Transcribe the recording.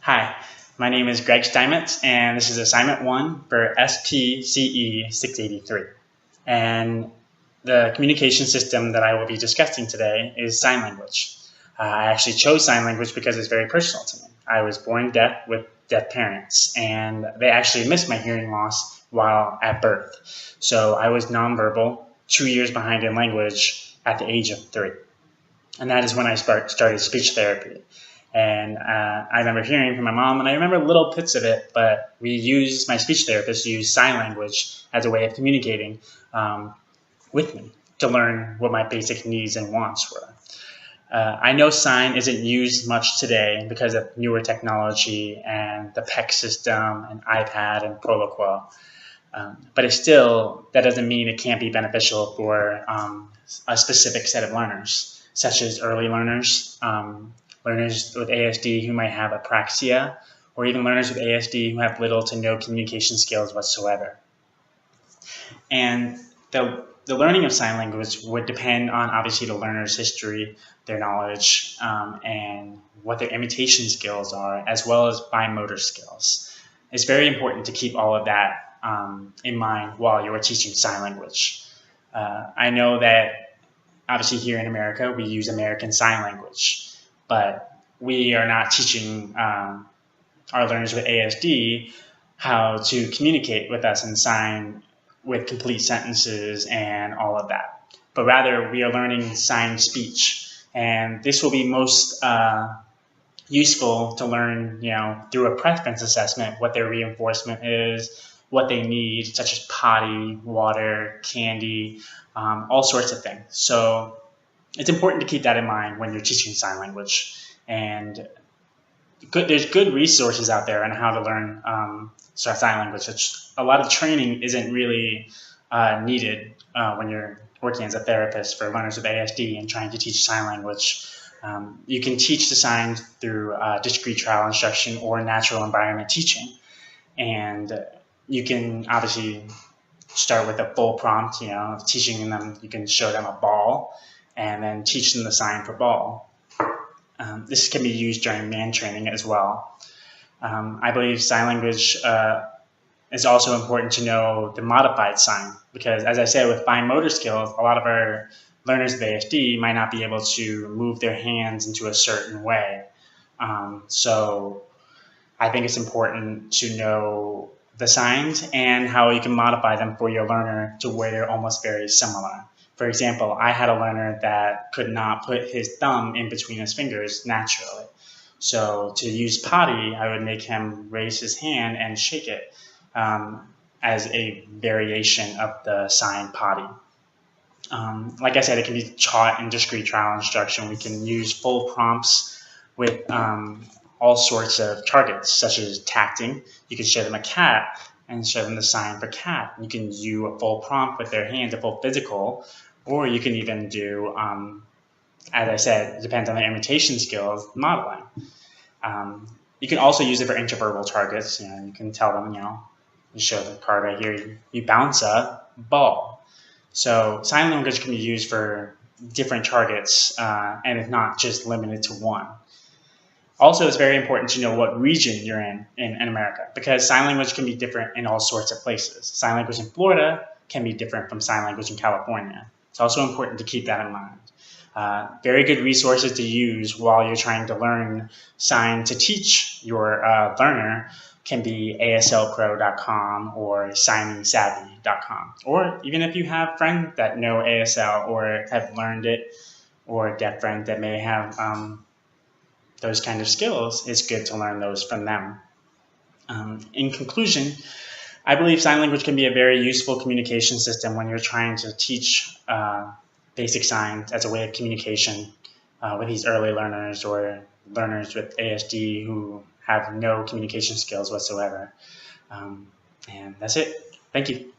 Hi, my name is Greg Steinmetz, and this is assignment 1 for SPCE 683. And the communication system that I will be discussing today is sign language. I actually chose sign language because it's very personal to me. I was born deaf with deaf parents, and they actually missed my hearing loss while at birth. So I was nonverbal, 2 years behind in language at the age of 3. And that is when I started speech therapy. And I remember hearing from my mom, and I remember little bits of it, but my speech therapist used sign language as a way of communicating with me to learn what my basic needs and wants were. I know sign isn't used much today because of newer technology and the PEC system and iPad and Proloquo. But that doesn't mean it can't be beneficial for a specific set of learners, such as early learners, learners with ASD who might have apraxia, or even learners with ASD who have little to no communication skills whatsoever. And the learning of sign language would depend on, obviously, the learner's history, their knowledge, and what their imitation skills are, as well as fine motor skills. It's very important to keep all of that in mind while you're teaching sign language. I know that, obviously, here in America, we use American Sign Language, but we are not teaching our learners with ASD how to communicate with us in sign with complete sentences and all of that. But rather, we are learning sign speech. And this will be most useful to learn, through a preference assessment, what their reinforcement is, what they need, such as potty, water, candy, all sorts of things. So it's important to keep that in mind when you're teaching sign language. And there's good resources out there on how to learn sign language. A lot of training isn't really needed when you're working as a therapist for learners with ASD and trying to teach sign language. You can teach the signs through discrete trial instruction or natural environment teaching. And you can obviously start with a full prompt, teaching them. You can show them a ball and then teach them the sign for ball. This can be used during man training as well. I believe sign language is also important to know the modified sign because, as I said, with fine motor skills, a lot of our learners with ASD might not be able to move their hands into a certain way. So I think it's important to know the signs and how you can modify them for your learner to where they're almost very similar. For example, I had a learner that could not put his thumb in between his fingers naturally. So to use potty, I would make him raise his hand and shake it as a variation of the sign potty. Like I said, it can be taught in discrete trial instruction. We can use full prompts with all sorts of targets, such as tacting. You can show them a cat and show them the sign for cat. You can do a full prompt with their hands, a full physical, or you can even do, as I said, it depends on their imitation skills, modeling. You can also use it for interverbal targets. You can tell them, you show the card right here, you bounce a ball. So sign language can be used for different targets, and it's not just limited to one. Also, it's very important to know what region you're in America, because sign language can be different in all sorts of places. Sign language in Florida can be different from sign language in California. It's also important to keep that in mind. Very good resources to use while you're trying to learn sign to teach your learner can be aslpro.com or signingsavvy.com. Or even if you have friends that know ASL or have learned it, or deaf friends that may have those kind of skills, it's good to learn those from them. In conclusion, I believe sign language can be a very useful communication system when you're trying to teach basic signs as a way of communication with these early learners or learners with ASD who have no communication skills whatsoever. And that's it. Thank you.